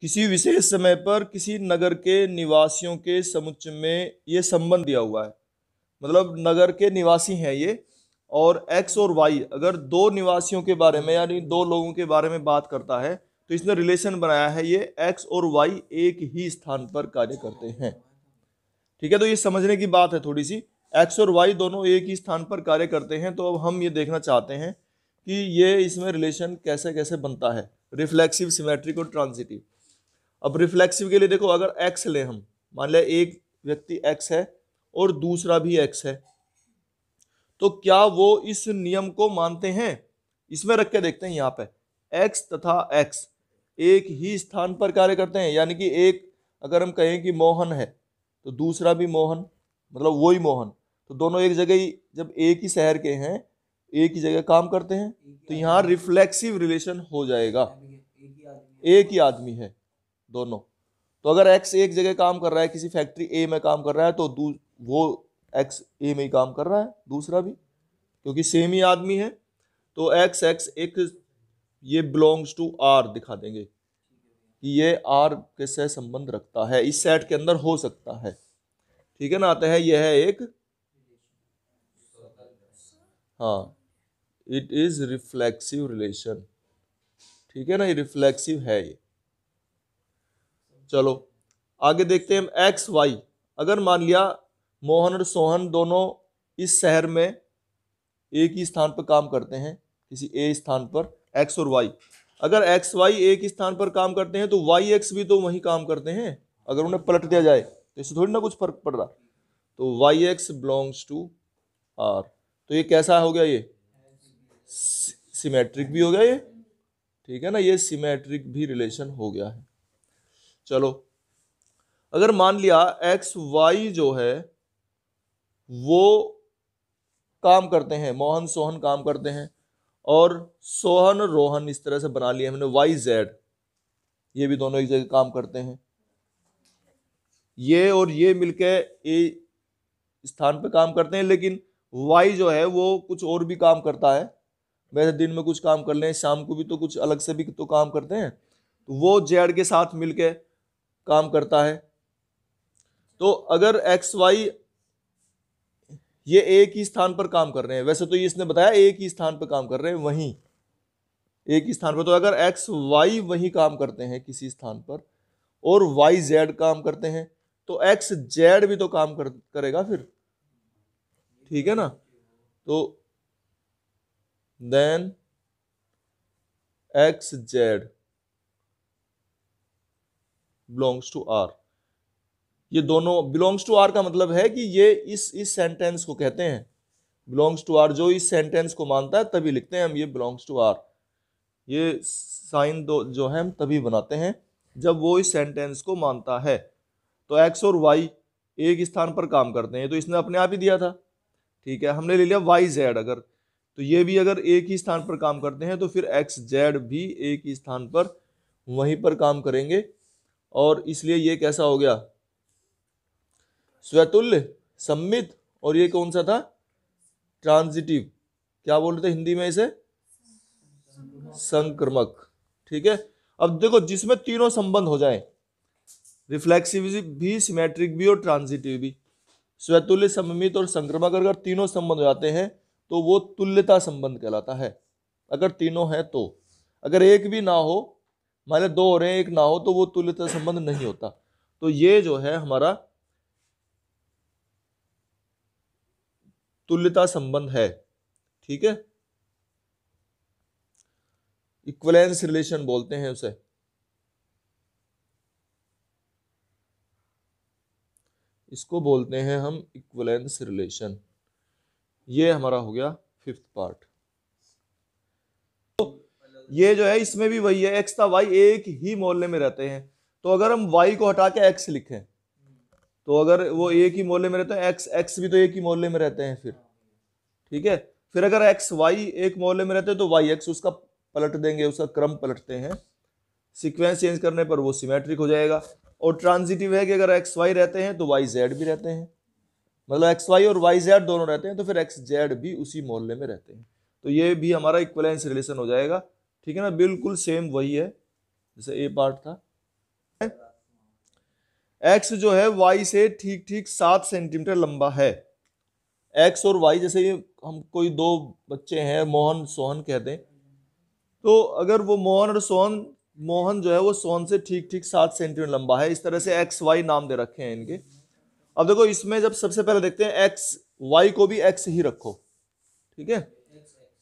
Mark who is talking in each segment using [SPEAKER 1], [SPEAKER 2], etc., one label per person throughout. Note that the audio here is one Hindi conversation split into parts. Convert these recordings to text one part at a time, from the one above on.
[SPEAKER 1] किसी विशेष समय पर किसी नगर के निवासियों के समुच्चय में ये संबंध दिया हुआ है, मतलब नगर के निवासी हैं ये, और एक्स और वाई अगर दो निवासियों के बारे में यानी दो लोगों के बारे में बात करता है तो इसने रिलेशन बनाया है ये एक्स और वाई एक ही स्थान पर कार्य करते हैं। ठीक है, तो ये समझने की बात है थोड़ी सी, एक्स और वाई दोनों एक ही स्थान पर कार्य करते हैं। तो अब हम ये देखना चाहते हैं कि ये इसमें रिलेशन कैसे कैसे बनता है, रिफ्लेक्सिव, सिमेट्रिक और ट्रांजिटिव। अब रिफ्लेक्सिव के लिए देखो, अगर एक्स ले हम, मान लिया एक व्यक्ति एक्स है और दूसरा भी एक्स है, तो क्या वो इस नियम को मानते हैं? इसमें रख के देखते हैं। यहाँ पे एक्स तथा एक्स एक ही स्थान पर कार्य करते हैं, यानी कि एक, अगर हम कहें कि मोहन है तो दूसरा भी मोहन, मतलब वो ही मोहन, तो दोनों एक जगह ही, जब एक ही शहर के हैं एक ही जगह काम करते हैं, तो यहाँ रिफ्लेक्सिव रिलेशन हो जाएगा। एक ही आदमी है दोनों। तो अगर एक्स एक जगह काम कर रहा है, किसी फैक्ट्री ए में काम कर रहा है, तो वो एक्स ए में ही काम कर रहा है, दूसरा भी, क्योंकि सेम ही आदमी है। तो एक्स एक्स एक, ये बिलोंग्स टू आर दिखा देंगे कि ये आर के से संबंध रखता है, इस सेट के अंदर हो सकता है। ठीक है ना, आता है यह है एक, हाँ, इट इज रिफ्लेक्सिव रिलेशन। ठीक है ना, ये रिफ्लेक्सिव है ये। चलो आगे देखते हैं हम एक्स वाई। अगर मान लिया मोहन और सोहन दोनों इस शहर में एक ही स्थान पर काम करते हैं, किसी ए स्थान पर, एक्स और वाई, अगर एक्स वाई एक ही स्थान पर काम करते हैं तो वाई एक्स भी तो वही काम करते हैं। अगर उन्हें पलट दिया जाए तो इससे थोड़ी ना कुछ फर्क पड़ रहा। तो Y X belongs to R. तो ये कैसा हो गया? ये सिमेट्रिक भी हो गया ये। ठीक है ना, ये सिमेट्रिक भी रिलेशन हो गया है। चलो अगर मान लिया एक्स वाई जो है वो काम करते हैं, मोहन सोहन काम करते हैं, और सोहन रोहन, इस तरह से बना लिया हमने वाई जेड, ये भी दोनों एक जगह काम करते हैं। ये और ये मिलके ए स्थान पे काम करते हैं, लेकिन वाई जो है वो कुछ और भी काम करता है। वैसे दिन में कुछ काम कर लें, शाम को भी तो कुछ अलग से भी तो काम करते हैं, तो वो जेड के साथ मिलके काम करता है। तो अगर एक्स वाई ये एक ही स्थान पर काम कर रहे हैं, वैसे तो ये इसने बताया एक ही स्थान पर काम कर रहे हैं, वहीं एक ही स्थान पर, तो अगर एक्स वाई वहीं काम करते हैं किसी स्थान पर और वाई जेड काम करते हैं, तो एक्स जेड भी तो काम करेगा फिर। ठीक है ना, तो then X Z belongs to R. ये दोनों बिलोंग्स टू आर का मतलब है कि ये इस सेंटेंस को कहते हैं बिलोंग्स टू आर। जो इस सेंटेंस को मानता है तभी लिखते हैं हम ये बिलोंग्स टू आर। ये साइन दो जो है हम तभी बनाते हैं जब वो इस सेंटेंस को मानता है। तो एक्स और वाई एक स्थान पर काम करते हैं, तो इसने अपने आप ही दिया था। ठीक है, हमने ले लिया वाई जेड, अगर तो ये भी अगर एक ही स्थान पर काम करते हैं तो फिर एक्स जेड भी एक ही स्थान पर वहीं पर काम करेंगे, और इसलिए ये कैसा हो गया? स्वतुल्य, सम्मित। और ये कौन सा था? ट्रांजिटिव। क्या बोल रहे थे हिंदी में इसे? संक्रमक। ठीक है, अब देखो जिसमें तीनों संबंध हो जाए, रिफ्लेक्सिव भी, सिमेट्रिक भी और ट्रांजिटिव भी, स्वतुल्य, सममित और संक्रमक, अगर तीनों संबंध हो जाते हैं तो वो तुल्यता संबंध कहलाता है। अगर तीनों है तो, अगर एक भी ना हो, मान लो दो हो रहे हैं एक ना हो, तो वो तुल्यता संबंध नहीं होता। तो ये जो है हमारा तुल्यता संबंध है। ठीक है, इक्विवेलेंस रिलेशन बोलते हैं उसे। इसको बोलते हैं हम इक्विवेलेंस रिलेशन। ये हमारा हो गया फिफ्थ पार्ट। तो ये जो है इसमें भी वही है, एक्स था वाई एक ही मोहल्ले में रहते हैं, तो अगर हम वाई को हटा के एक्स लिखें, तो अगर वो एक ही मोहल्ले में रहते हैं, एक्स एक्स भी तो एक ही मोहल्ले में रहते हैं फिर। ठीक है, फिर अगर एक्स वाई एक मोहल्ले में रहते हैं तो वाई एक्स उसका पलट देंगे, उसका क्रम पलटते हैं, सीक्वेंस चेंज करने पर वो सिमेट्रिक हो जाएगा। और ट्रांजिटिव है कि अगर एक्स वाई रहते हैं तो वाई जेड भी रहते हैं, मतलब एक्स वाई और वाई जेड दोनों रहते हैं, तो फिर एक्स जेड भी उसी मोहल्ले में रहते हैं। तो ये भी हमारा इक्विवेलेंस रिलेशन हो जाएगा। ठीक है ना, बिल्कुल सेम वही है जैसे ए पार्ट था। एक्स जो है वाई से ठीक ठीक 7 सेंटीमीटर लंबा है। एक्स और वाई, जैसे ये हम कोई दो बच्चे हैं, मोहन सोहन कहते हैं, तो अगर वो मोहन और सोहन, मोहन जो है वो सोहन से ठीक ठीक 7 सेंटीमीटर लंबा है, इस तरह से एक्स वाई नाम दे रखे हैं इनके। अब देखो इसमें जब सबसे पहले देखते हैं एक्स वाई को भी एक्स ही रखो, ठीक है।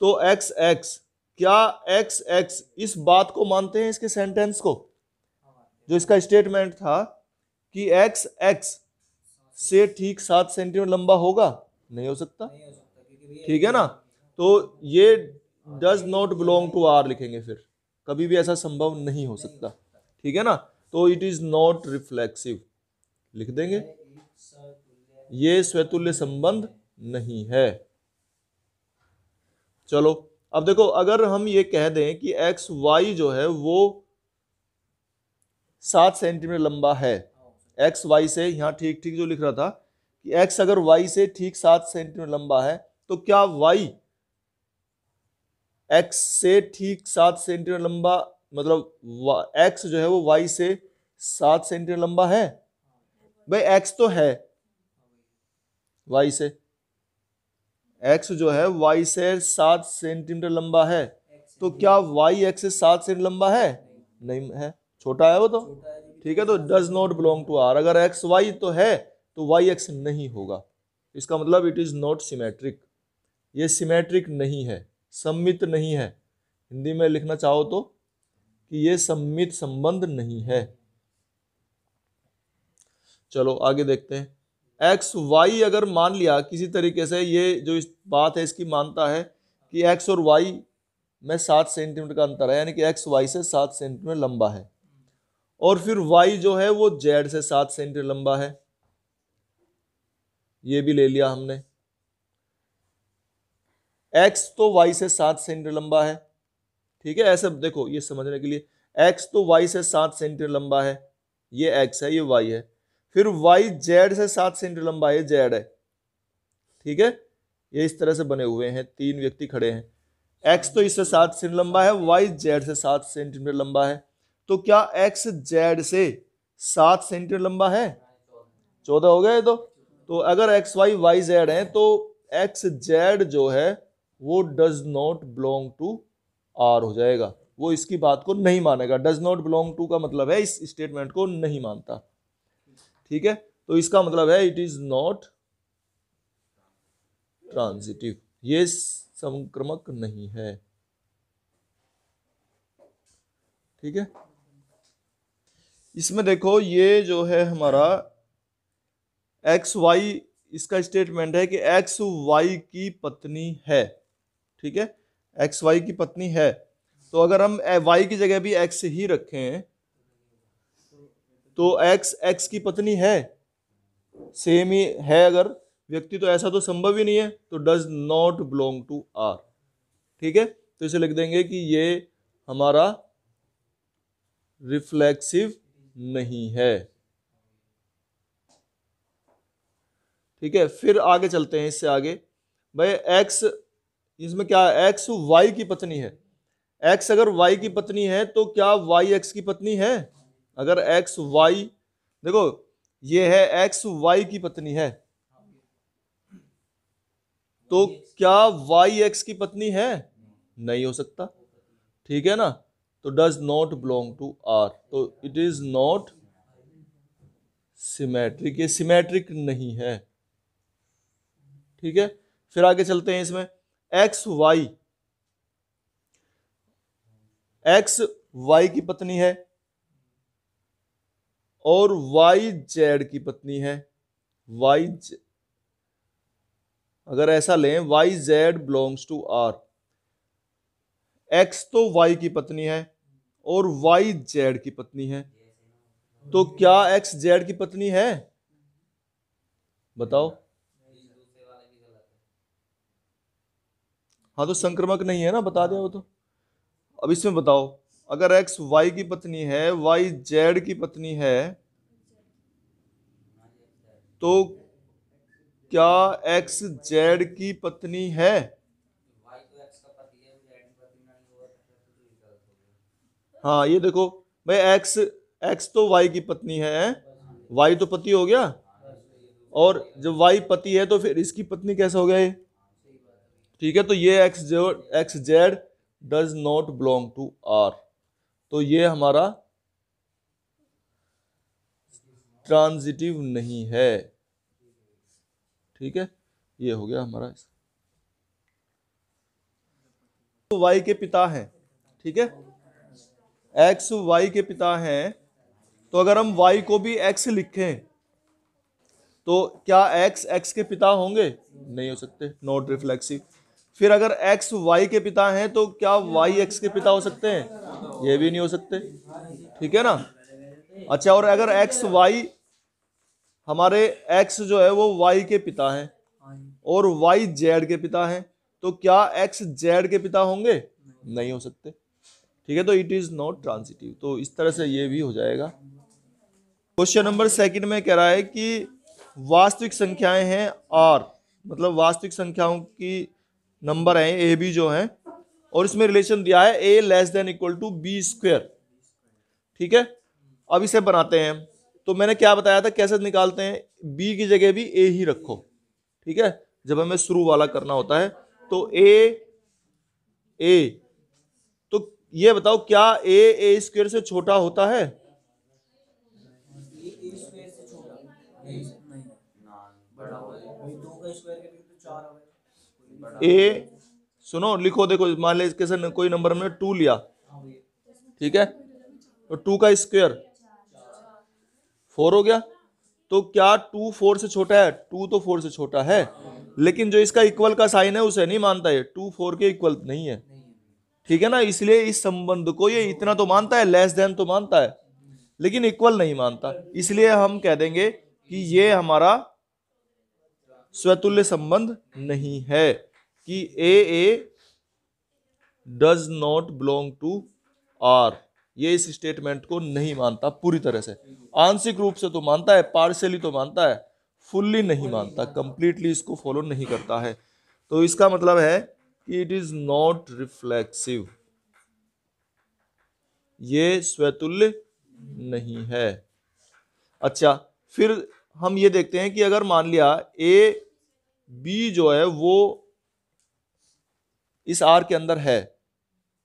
[SPEAKER 1] तो एक्स एक्स, क्या एक्स एक्स इस बात को मानते हैं, इसके सेंटेंस को, जो इसका स्टेटमेंट था कि एक्स एक्स से ठीक 7 सेंटीमीटर लंबा होगा? नहीं हो सकता, ठीक है ना। तो ये does not belong to R लिखेंगे, फिर कभी भी ऐसा संभव नहीं हो सकता, ठीक है ना। तो इट इज नॉट रिफ्लेक्सिव लिख देंगे, ये स्वतुल्य संबंध नहीं है। चलो अब देखो, अगर हम ये कह दें कि एक्स वाई जो है वो 7 सेंटीमीटर लंबा है, एक्स वाई से, यहां ठीक ठीक जो लिख रहा था कि एक्स अगर वाई से ठीक 7 सेंटीमीटर लंबा है, तो क्या वाई एक्स से ठीक 7 सेंटीमीटर लंबा, मतलब एक्स जो है वो वाई से 7 सेंटीमीटर लंबा है? भाई एक्स तो है वाई से, एक्स जो है वाई से 7 सेंटीमीटर लंबा है, तो क्या वाई एक्स से 7 सेंटीमीटर लंबा है? नहीं है, छोटा है वो तो, ठीक है। तो does not belong to R, अगर एक्स वाई तो है तो वाई एक्स नहीं होगा, इसका मतलब इट इज नॉट सिमेट्रिक, ये सिमेट्रिक नहीं है, सममित नहीं है। हिंदी में लिखना चाहो तो कि ये सममित संबंध नहीं है। चलो आगे देखते हैं। एक्स वाई अगर मान लिया किसी तरीके से, ये जो इस बात है इसकी मानता है कि एक्स और वाई में 7 सेंटीमीटर का अंतर है, यानी कि एक्स वाई से 7 सेंटीमीटर लंबा है, और फिर वाई जो है वो जेड से 7 सेंटीमीटर लंबा है, ये भी ले लिया हमने। एक्स तो वाई से 7 सेंटीमीटर लंबा है, ठीक है। ऐसे देखो, ये समझने के लिए, एक्स तो वाई से 7 सेंटीमीटर लंबा है, ये एक्स है, ये वाई है, फिर वाई जेड से 7 सेंटीमीटर लंबा है, ये जेड है, ठीक है। ये इस तरह से बने हुए हैं, तीन व्यक्ति खड़े हैं, एक्स तो इससे 7 सेंटीमीटर लंबा है, वाई जेड से 7 सेंटीमीटर लंबा है, तो क्या एक्स जेड से 7 सेंटीमीटर लंबा है? 14 हो गया ये तो अगर एक्स वाई वाई जेड है, तो एक्स जेड जो है वो does not belong to R हो जाएगा, वो इसकी बात को नहीं मानेगा। डज नॉट बिलोंग टू का मतलब है इस स्टेटमेंट को नहीं मानता, ठीक है। तो इसका मतलब है इट इज नॉट ट्रांजिटिव, ये संक्रमक नहीं है, ठीक है। इसमें देखो, ये जो है हमारा एक्स वाई, इसका स्टेटमेंट है कि एक्स वाई की पत्नी है, ठीक है, एक्स वाई की पत्नी है। तो अगर हम वाई की जगह भी एक्स ही रखें, तो एक्स एक्स की पत्नी है, सेम ही है अगर व्यक्ति, तो ऐसा तो संभव ही नहीं है, तो does not belong to R, ठीक है। तो इसे लिख देंगे कि ये हमारा रिफ्लेक्सिव नहीं है, ठीक है। फिर आगे चलते हैं, इससे आगे भाई, एक्स, इसमें क्या है, एक्स वाई की पत्नी है, एक्स अगर वाई की पत्नी है तो क्या वाई एक्स की पत्नी है? अगर एक्स वाई, देखो ये है एक्स वाई की पत्नी है, तो क्या वाई एक्स की पत्नी है? नहीं हो सकता, ठीक है ना। तो does not belong to R, तो इट इज नॉट सिमेट्रिक, ये सिमेट्रिक नहीं है, ठीक है। फिर आगे चलते हैं, इसमें एक्स वाई, एक्स वाई की पत्नी है और वाई जेड की पत्नी है, वाई, अगर ऐसा लें Y Z belongs to R, X तो वाई की पत्नी है और वाई जेड की पत्नी है, तो क्या एक्स जेड की पत्नी है? बताओ। हाँ, तो संक्रमक नहीं है ना, बता दिया वो तो। अब इसमें बताओ, अगर एक्स वाई की पत्नी है, वाई जेड की पत्नी है, तो क्या एक्स जेड की पत्नी है? हाँ, ये देखो भाई, एक्स एक्स तो वाई की पत्नी है, वाई तो पति हो गया, और जब वाई पति है तो फिर इसकी पत्नी कैसे हो गया ये? ठीक है, तो ये X Z does not belong to R, तो ये हमारा ट्रांजिटिव नहीं है। ठीक है, ये हो गया हमारा। तो वाई के पिता हैं, ठीक है, एक्स वाई के पिता हैं, तो अगर हम वाई को भी एक्स लिखें तो क्या एक्स एक्स के पिता होंगे? नहीं हो सकते, नॉट रिफ्लेक्सिव। फिर अगर एक्स वाई के पिता हैं तो क्या वाई एक्स के पिता हो सकते हैं? ये भी नहीं हो सकते, ठीक है ना। अच्छा, और अगर एक्स वाई, हमारे एक्स जो है वो वाई के पिता हैं और वाई जेड के पिता हैं, तो क्या एक्स जेड के पिता होंगे? नहीं हो सकते, ठीक है, तो इट इज नॉट ट्रांजिटिव। तो इस तरह से ये भी हो जाएगा। क्वेश्चन नंबर सेकंड में कह रहा है कि वास्तविक संख्याएं हैं आर, मतलब वास्तविक संख्याओं की नंबर है ए बी जो है, और इसमें रिलेशन दिया है A less than equal to B square. ठीक है, अब इसे बनाते हैं। तो मैंने क्या बताया था कैसे निकालते हैं, बी की जगह भी ए ही रखो, ठीक है, जब हमें शुरू वाला करना होता है। तो ए, तो ये बताओ क्या ए स्क्वायर से छोटा होता है? ए, सुनो लिखो, देखो मान लीजिए कैसे कोई नंबर हमने 2 लिया, ठीक है, तो 2 का स्क्वायर 4 हो गया। तो क्या 2 4 से छोटा है? 2 तो 4 से छोटा है, लेकिन जो इसका इक्वल का साइन है उसे नहीं मानता है, 2 4 के इक्वल नहीं है, ठीक है ना। इसलिए इस संबंध को ये इतना तो मानता है, लेस देन तो मानता है, लेकिन इक्वल नहीं मानता। इसलिए हम कह देंगे कि ये हमारा स्वतुल्य संबंध नहीं है, कि A does not belong to R, ये इस स्टेटमेंट को नहीं मानता पूरी तरह से। आंशिक रूप से तो मानता है, पार्शियली तो मानता है, फुल्ली नहीं मानता, कंप्लीटली इसको फॉलो नहीं करता है। तो इसका मतलब है कि इट इज नॉट रिफ्लेक्सिव, ये स्वतुल्य नहीं है। अच्छा, फिर हम ये देखते हैं कि अगर मान लिया ए बी जो है वो इस आर के अंदर है,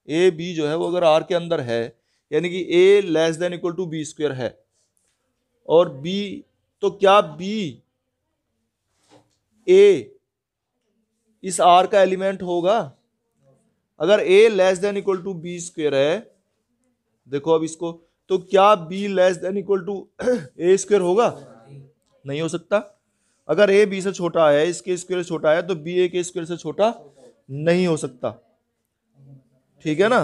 [SPEAKER 1] ए बी जो है वो अगर आर के अंदर है, यानी कि A less than equal to B square है, और बी, तो क्या बी ए इस आर का एलिमेंट होगा? अगर A less than equal to B square है, देखो अब इसको, तो क्या B less than equal to A square होगा? नहीं हो सकता। अगर ए बी से छोटा है, इसके स्क्वायर से छोटा है, तो बी ए के स्क्वायर से छोटा नहीं हो सकता, ठीक है ना।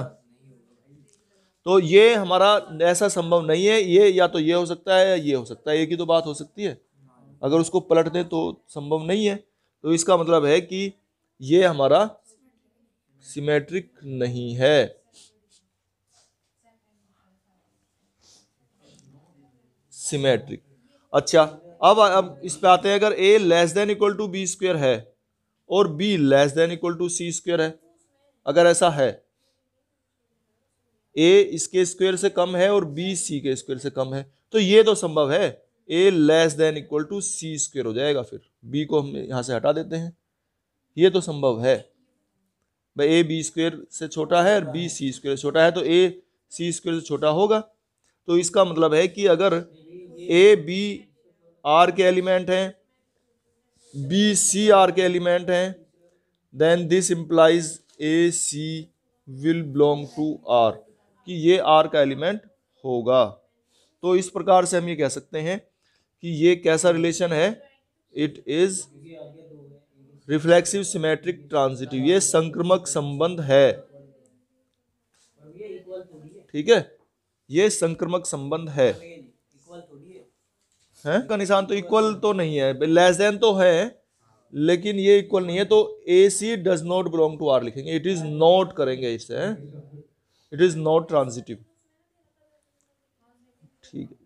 [SPEAKER 1] तो ये हमारा ऐसा संभव नहीं है, ये या तो ये हो सकता है या ये हो सकता है, एक ही तो बात हो सकती है। अगर उसको पलट दें तो संभव नहीं है, तो इसका मतलब है कि ये हमारा सिमेट्रिक नहीं है। सिमेट्रिक। अच्छा, अब इस पे आते हैं, अगर A less than equal to B square है और B less than equal to C square है, अगर ऐसा है, ए इसके स्क्वायर से कम है और बी सी के स्क्वायर से कम है, तो ये तो संभव है, A less than equal to C square हो जाएगा, फिर बी को हम यहां से हटा देते हैं, ये तो संभव है भाई, ए बी स्क्वायर से छोटा है और बी सी स्क्वायर से छोटा है, तो ए सी स्क्वायर से छोटा होगा। तो इसका मतलब है कि अगर ए बी आर के एलिमेंट हैं, बी सी आर के एलिमेंट हैं, then this implies A C will belong to R, कि ये आर का एलिमेंट होगा। तो इस प्रकार से हम ये कह सकते हैं कि ये कैसा रिलेशन है, it is reflexive symmetric transitive, ये संक्रमक संबंध है, ठीक है, ये संक्रमक संबंध है का निशान तो इक्वल तो नहीं है, लेस देन तो है, लेकिन ये इक्वल नहीं है, तो A C does not belong to R लिखेंगे, इट इज नॉट करेंगे इससे, इट इज नॉट ट्रांजिटिव, ठीक है।